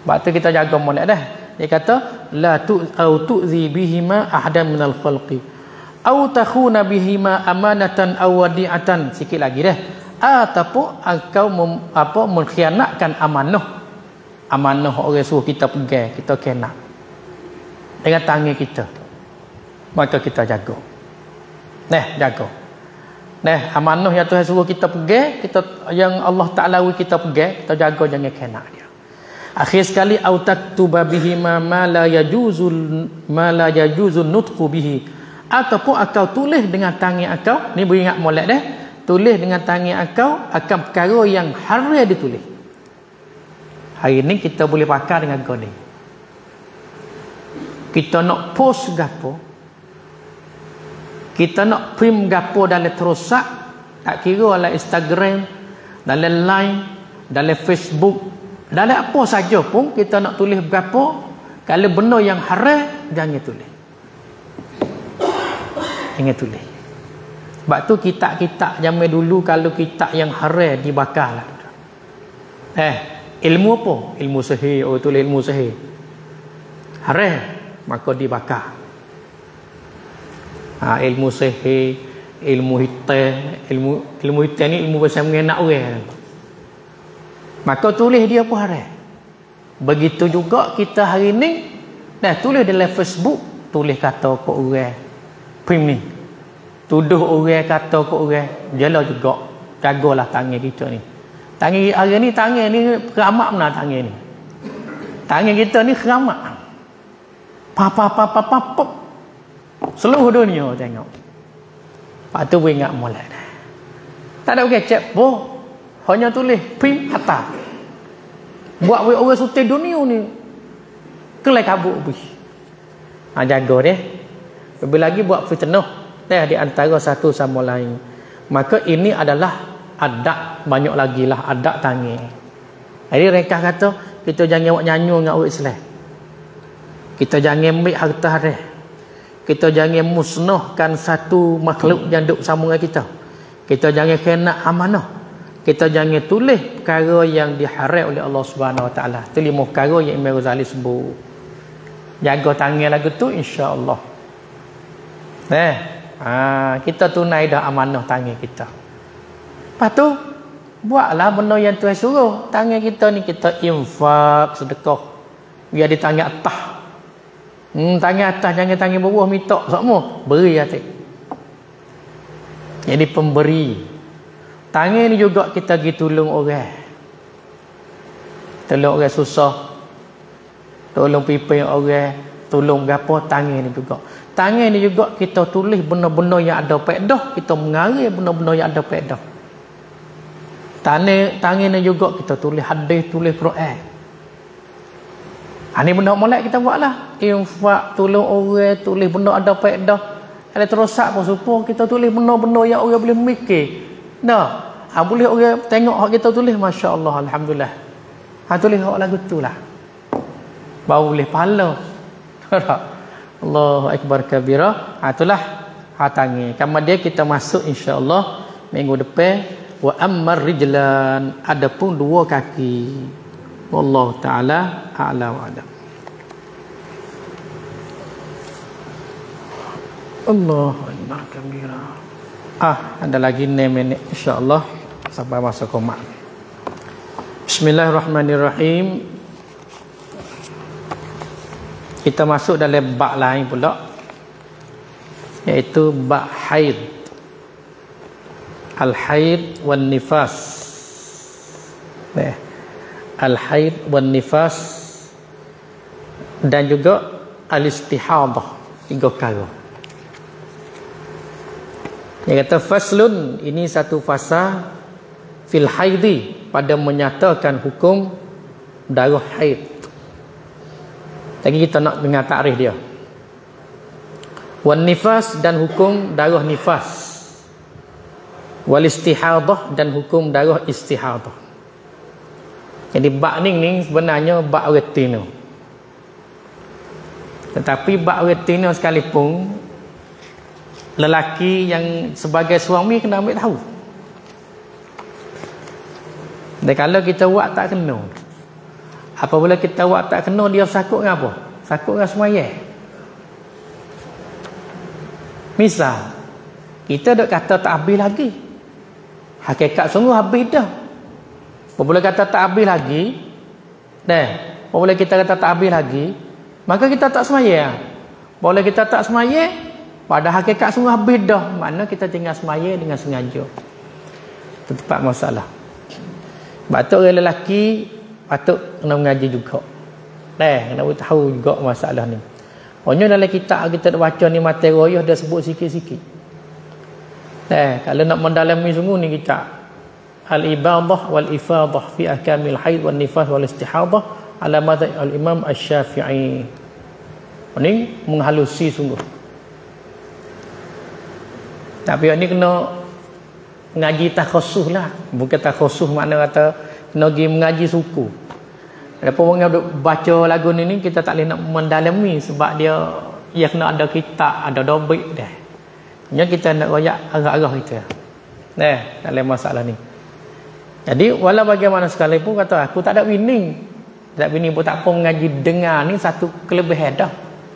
Speaker 1: Sebab tu kita jaga molek dah. Dia kata la tu'zi bihima ahadan minal khalqi. Au takhuna bihima amanatan aw wadi'atan. Sikit lagi dah. Ataupun engkau mengkhianatkan amanah. Amanah orang suruh kita pegang, kita kena dengan tangan kita. Maka kita jaga. Jaga. Amanah yang Tuhan suruh kita pegang, yang Allah Taala kita pegang, kita jaga jangan kena dia. Akhir sekali au taktuba bihima ma la yajuzun nutqu bihi. Ataupun akau tulis dengan tangan akau, ni beringat molek dah, tulis dengan tangan akau akan perkara yang haram ditulis. Hari ni kita boleh pakai dengan kau ni. Kita nak post gapo, kita nak print gapo dalam terusak, tak kira dalam Instagram, dalam Line, dalam Facebook, dalam apa saja pun kita nak tulis gapo, kalau benda yang haram jangan tulis. dengan tulis. Sebab tu kitab-kitab zaman dulu kalau kitab yang haram dibakar lah. Ilmu apa? Ilmu sihir. Orang tulis ilmu sihir. Haram, maka dibakar. Ilmu sihir, ilmu hitam, ilmu hitam ni ilmu pasal mengenak orang. Maka tulis dia apa haram. Begitu juga kita hari ni tulis dalam Facebook, tulis kata ke orang prim ni, tuduh orang kata ke orang, jala juga jagalah tangan kita ni. Tangan hari ni, tangan ni keramat mana tangan ni. Tangan kita ni keramat. Pap. Seluruh dunia tengok. Pak tu ingat molek dah. Tak ada kecap boh. Hanya tulis prim atas. Buat orang sutai dunia ni kelai kabut habis. Jaga dia. Lebih lagi buat fitnah di antara satu sama lain. Maka ini adalah adab, banyak lagi lah adab tangan. Jadi mereka kata kita jangan buat nyanyi dengan orang Islam. Kita jangan ambil harta haram. Kita jangan musnahkan satu makhluk yang duduk sama dengan kita. Kita jangan kena amanah. Kita jangan tulis perkara yang diharam oleh Allah Subhanahu Wa Taala. Itu 5 perkara yang Imam Ghazali sebut. Jaga tangan lagu tu insya-Allah. Kita tunai dah amanah tangan kita. Lepas tu buatlah benda yang Tuhan suruh. Tangan kita ni kita infak, sedekah. Biar di tangan atas. Tangan atas, jangan tangan bawah minta semua. Beri hati. Jadi pemberi. Tangan ni juga kita pergi tolong orang. Tolong orang susah. Tolong pimpin orang. Tolong gapo, tangan ni juga. Tangan ni juga kita tulis benda-benda yang ada faedah. Kita mengarang benda-benda yang ada faedah. Tangan ni juga kita tulis hadis, tulis Quran. Ini benda molek kita buatlah. Infak, tolong orang, tulis benda ada faedah. Kalau terosak pun supaya kita tulis benda-benda yang orang boleh mikir. Boleh orang tengok hak kita tulis, Masya Allah, Alhamdulillah. Tulis hak lagu tu lah. Baru boleh pahala. Allahu Akbar kabira. Itulah tangan. Kemudian kita masuk insya-Allah minggu depan wa ammar rijlan, adapun 2 kaki. Wallahu taala a'la wa a'lam. Allahu Akbar kabira. Ada lagi 6 minit insya-Allah sampai masa qomat. Bismillahirrahmanirrahim. Kita masuk dalam bab lain pula, iaitu bab haid. Al-haid wan nifas. Al-haid wan nifas dan juga al-istihadah. 3 perkara. Dia kata faslun, ini satu fasa fil haidi, pada menyatakan hukum darah haid. Lagi kita nak dengar takrif dia. Wan nifas, dan hukum darah nifas. Wal istihadah, dan hukum darah istihadah. Jadi bab ni sebenarnya bab retina. Tetapi bab retina sekalipun lelaki yang sebagai suami kena ambil tahu. Dan kalau kita buat tak kena, apabila kita buat tak kena, dia sakut dengan apa? Sakut dengan semayang. Misal kita duk kata tak habis lagi, hakikat sungguh habis dah. Apabila kata tak habis lagi, apabila kita kata tak habis lagi, maka kita tak semayang. Apabila kita tak semayang, pada hakikat sungguh habis dah. Makna kita tinggal semayang dengan sengaja. Itu tempat masalah. Sebab tu orang lelaki patut kena mengaji juga. Kena tahu juga masalah ni. Pokoknya dalam kitab kita baca ni materi royah dah sebut sikit-sikit. Kalau nak mendalami sungguh ni kitab Al-Ibadah wal-Ifadah fi ahkamil haid wal nifas wal istihadah ala madhab al-Imam Asy-Syafi'i. Ini menghalusi sungguh. Tapi ini kena ngaji takhusus lah. Bukan takhusus makna kata kena pergi mengaji suku. Lepas orang duk baca lagu ni kita tak boleh nak mendalami sebab dia kena ada kitab, ada dobik dah. Nya kita nak royak arah-arah kita. Dalam masalah ni. Jadi walau bagaimana sekalipun kata aku tak ada bini. Tak bini pun tak apa mengaji dengar ni satu kelebihan dah.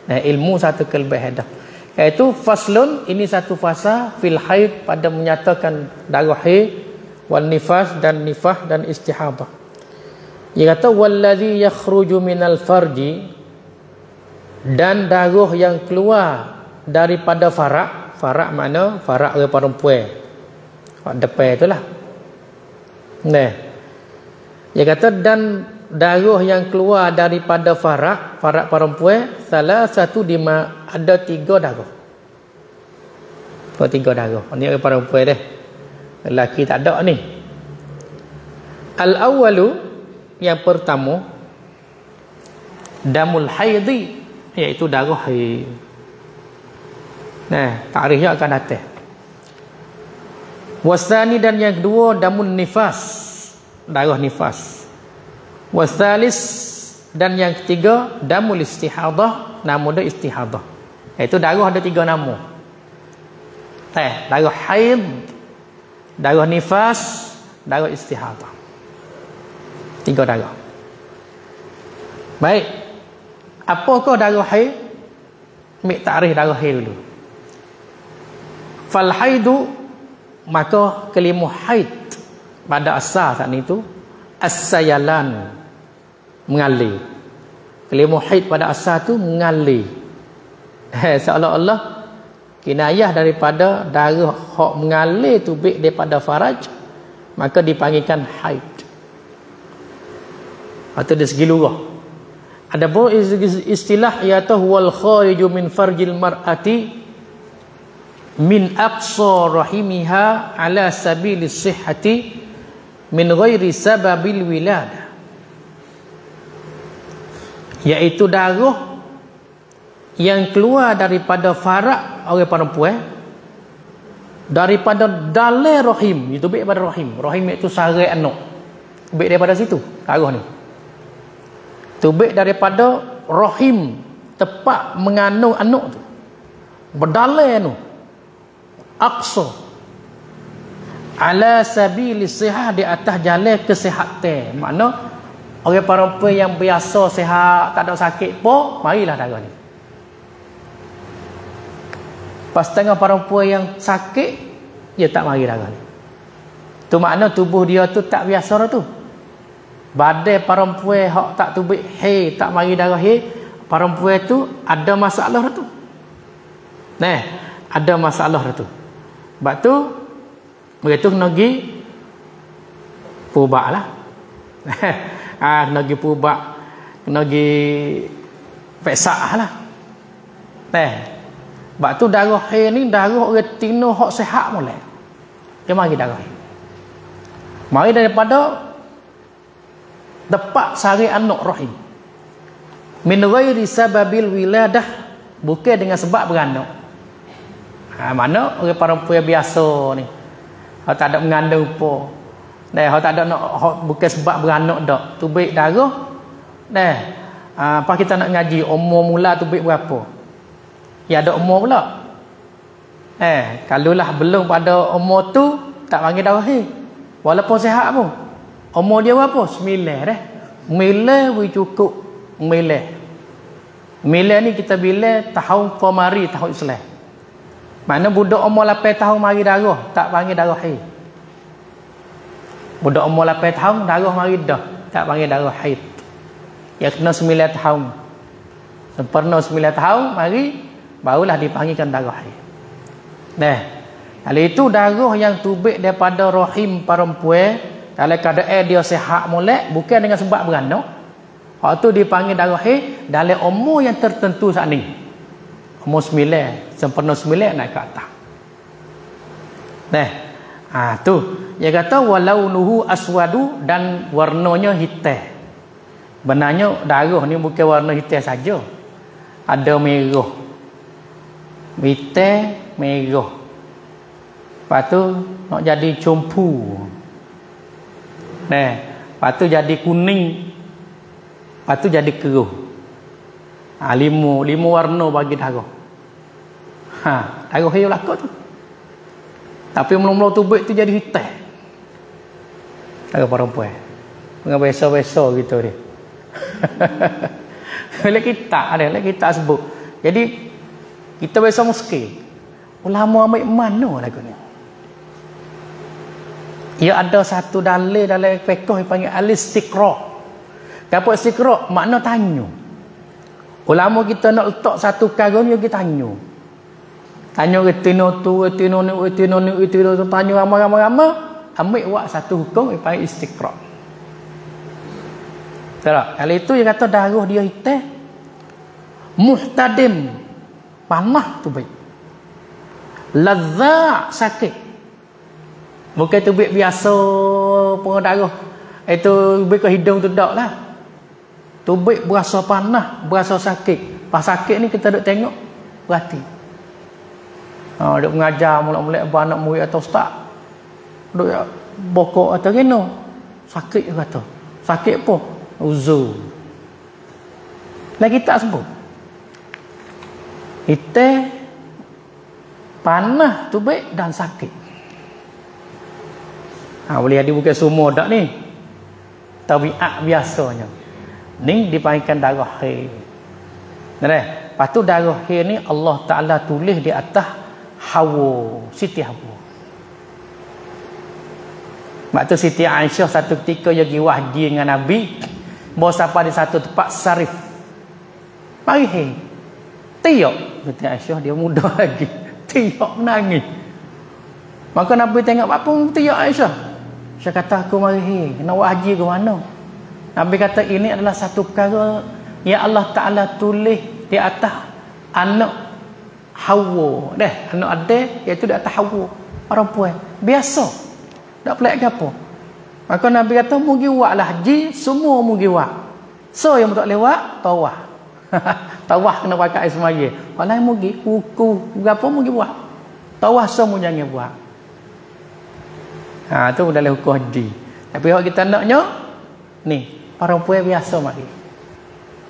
Speaker 1: Ilmu satu kelebihan dah. Iaitu faslun, ini satu fasa fil haid pada menyatakan darah haid wal nifas dan nifah dan istihadah. Dia kata wallazi yakhruju minal farji, dan darah yang keluar daripada farak. Farak mana? Farak orang perempuan. Depan itulah. Dia kata dan darah yang keluar daripada farak perempuan, salah satu ada 3 darah. Ada 3 darah. Ini orang perempuan dah. Lelaki tak ada ni. Al-awwalu, yang pertama, damul haidhi, iaitu darah haid. Takrifnya akan datang. Wasani, dan yang kedua damun nifas, darah nifas. Wasalis, dan yang ketiga damul istihadah, nama dia istihadah. Iaitu darah ada 3 nama. Darah haid, darah nifas, darah istihadah. 3 darah. Baik. Apakah darah haid? Ambil takrif darah haid dulu. Fal haidu, maka kalimah haid pada asal saat itu as-sayalan, mengalir. Kalimah haid pada asal tu mengalir. Seolah-olah kinayah daripada darah hak mengalir tu baik daripada faraj, maka dipanggilkan haid. Atau dari segi lugah. Adapun istilah iaitu wal khariju min farjil mar'ati min aqsa rahimiha ala sabilis sihhati min ghairi sababil wiladah, iaitu darah yang keluar daripada farak orang perempuan daripada dalam rahim, itu baik pada rahim. Rahim itu sarai anak, baik daripada situ darah ni. Tu baik daripada rahim, tepat mengandung anak tu, berdalai tu aqsa ala sabilis sihah, di atas jalan kesihatan. Makna orang perempuan yang biasa sihat, tak ada sakit pun, marilah darah ni. Pas tengah perempuan yang sakit, dia tak mari darah ni. Tu makna tubuh dia tu tak biasa dah tu. Badan perempuan hak tak tubik haid, tak mari darah haid, perempuan tu ada masalah dah tu. Ada masalah dah tu. Sebab tu mereka kena pergi pubak lah. Kena pergi pubak, kena pergi peksa lah. Sebab tu darah haid ni darah orang tino hak sihat mulai. Dia mari darah haid. Mari daripada tepat sari anak rahim. Min ghairi sababil wiladah, bukan dengan sebab beranak. Mana orang perempuan biasa ni, hak tak ada mengandung apa. Hak tak ada nak, bukan sebab beranak dak. Tu baik darah. Apa kita nak ngaji umur mula tu baik berapa? Ya ada umur pula. Kalulah belum pada umur tu tak panggil darah haid. Walaupun sihat pun. Umur dia berapa? 9 dah. 9 we cukup 9. 9 ni kita bila tahun qamari, tahun Islam. Mana budak umur 8 tahun mari darah, tak panggil darah haid. Budak umur 8 tahun darah mari dah, tak panggil darah haid. Ya kena 9 tahun. Sempurna 9 tahun mari barulah dipanggilkan darah haid. Kalau itu darah yang tubik daripada rahim perempuan dalam keadaan dia sihat molek, bukan dengan sebab beranak. Hak tu dipanggil darah haid dalam umur yang tertentu saat ni. Umur 9, sempurna 9 naik ke atas. Tu dia kata walaunuhu aswadu, dan warnanya hitam. Benarnya darah ni bukan warna hitam saja. Ada merah. Hitam, merah. Lepas tu nak jadi cumpu. Lepas tu jadi kuning. Lepas tu jadi keruh. 5 warna bagi darah. Darah haid lakuk tu. Tapi mula-mula tubik tu jadi hitam. Darah perempuan. Dengan biasa-biasa gitu dia. Oleh kita sebut. Jadi kita biasa muskil. Ulama ambil mana lagu ni? Ia ada satu dalil dalam fiqh yang panggil al-istiqra'. Apa istiqra'? Makna tanya. Ulama kita nak letak satu perkara ni kita tanya. Tanya retino tu, retino ni, tanya ramai-ramai. Ambil buat satu hukum yang panggil istiqra'. Tak? Kalau itu dia kata darah dia hitam. Muhtadim. Panah tu baik. Lazza' sakit. Bukan tubik biasa pendarah. Itu tubik ke hidung tu tak lah. Tubik berasa panah, berasa sakit. Pas sakit ni kita duk tengok, berhati. Duk mengajar mulak-mulak anak murid atau ustaz. Duk bokok atau kena. Sakit dia kata. Sakit apa? Uzur. Lagi tak sebut. Hitam, panah, tubik dan sakit. Boleh ada bukan semua tak ni. Tabiat biasanya. Ni dipanggilkan darah haid. Lepas tu darah haid ni Allah Ta'ala tulis di atas Hawa, Siti Hawa. Waktu Siti Aisyah satu ketika dia pergi wahdi dengan Nabi, bawa sampai di satu tempat sarif. Mari haid. Tiap Siti Aisyah dia muda lagi. Tiap menangis. Maka Nabi tengok apa tiap Aisyah. Saya kata aku mari nak buat haji ke mana? Nabi kata ini adalah satu perkara yang Allah Ta'ala tulis di atas anak Hawa. Anak adik iaitu di atas Hawa. Perempuan. Biasa. Tak pelik ke apa. Maka Nabi kata mugi buatlah haji, semua mugi buat. So yang tak lewat tawaf. Tawaf kena pakai air semaya. Kalau lain mugi kuku berapa mugi buat. Tawaf semua jangan buat. Tu dalam hukum haji. Tapi kalau kita naknya ni perempuan biasa mari.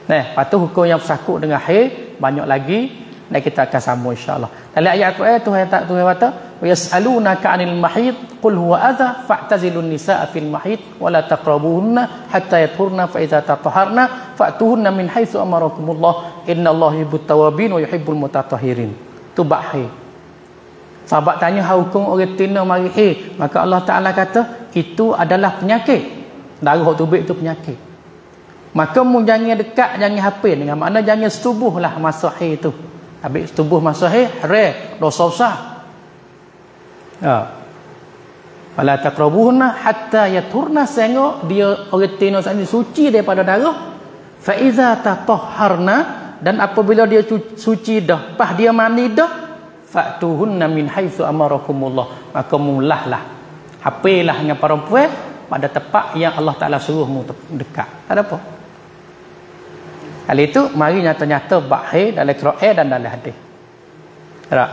Speaker 1: Lepas hukum yang bersangkut dengan haid banyak lagi dan kita akan sambung insya-Allah. Dalam ayat Al-Quran Tuhan kata yasalunaka 'anil mahid qul huwa adha fa'tazilun nisaa fil mahid wa la taqrabuhunna hatta yathurna fa idza tatahharna fa'tuhunna min haitsu amarakumullah innallaha yuhibbut tawwabin wa yuhibbul mutatahhirin. Tu bahaya. Sahabat tanya hukum orang tina mari haid, maka Allah Ta'ala kata itu adalah penyakit. Darah tubik itu penyakit. Maka mu jangan dekat, jangan hafil dengan makna jangan setubuhlah masa haid itu. Habis setubuh masa haid haram, dosa besar. Wala taqrabuhunna hatta yathurna, sehingga dia orang tina sendiri suci daripada darah. Fa iza tatahharna, dan apabila dia suci dah, pas dia mandi dah, fa'tuhunna min haitsu amarakumullah, maka mulahlah hapilah dengan perempuan pada tempat yang Allah Ta'ala suruh mu dekat. Tak ada apa. Hal itu mari nyata-nyata bab haid dalam Quran dan dalam hadis. Tak?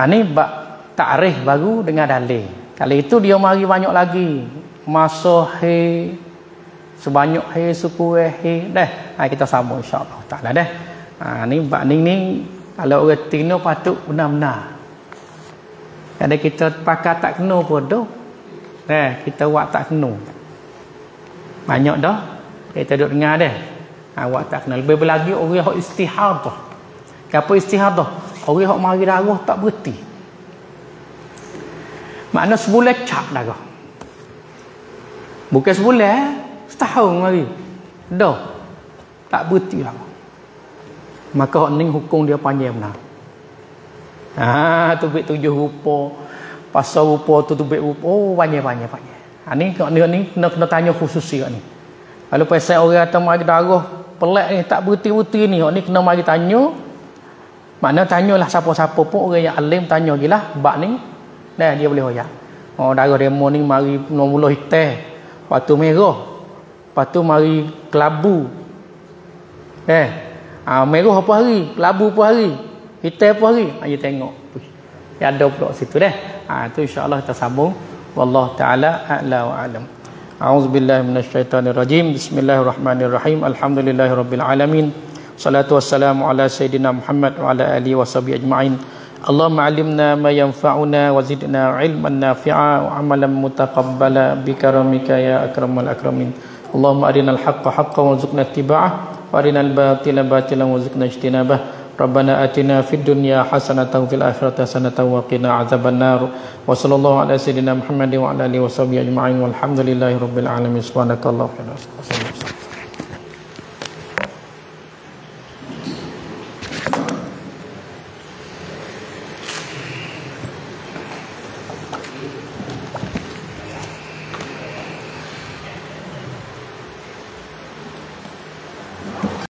Speaker 1: Ni bab ta'rif baru dengan dalil. Kali itu dia mari banyak lagi. Masa haid, sebanyak haid, sekurang haid. Kita sambung insya-Allah Ta'ala dah. Ni bab ni kalau orang tina patut benar-benar. Kadang kita pakai tak kena pun dah. Kita buat tak kena. Banyak dah. Kita duduk dengar dah. Buat tak kena. Lebih lagi orang yang istihadah. Apa istihadah? Orang yang mari darah tak berhenti. Makna sebulan cap darah. Bukan sebulan, setahun mari. Dah. Tak berhenti darah. Maka ni hukum dia panjang benar. Tubik 7 rupa. Pasal rupa tu tubik rupa. Panjang. Ni kena tanya khusus ni. Kalau pasal orang kata mari darah pelak ni tak berhenti-berhenti ni. Ni kena mari tanya. Makna tanyalah siapa-siapa pun orang yang alim tanya gilah bab ni. Dia boleh hoyak. Darah demo ni mari mula hitam. Lepas tu merah. Lepas tu mari kelabu. Merah apa hari, kelabu apa hari, hitam apa hari, dia tengok. Ya ada pula situ dah. Tu insya-Allah kita sambung. Wallahu taala a'la wa a'lam. A'udzubillahi minasyaitonir rajim. Bismillahirrahmanirrahim. Alhamdulillahirabbil alamin. Salatu wassalamu ala sayidina Muhammad wa ala alihi washabihi ajma'in. Allahumma alimna ma yanfa'una wa zidna ilman nafi'a wa amalan mutaqabbala bikaramika ya akramal akramin. Allahumma arinal haqqa haqqan warzuqna ittiba'ah wa arinal batila batilan warzuqna ijtinabah. Rabbana atina fid dunya hasanatan wa fil akhirati hasanatan wa qina adzabannar. Wa sallallahu ala sayyidina Muhammadin wa ala alihi washabihi ajma'in walhamdulillahi rabbil alamin. Subhanakallahumma wa bihamdika.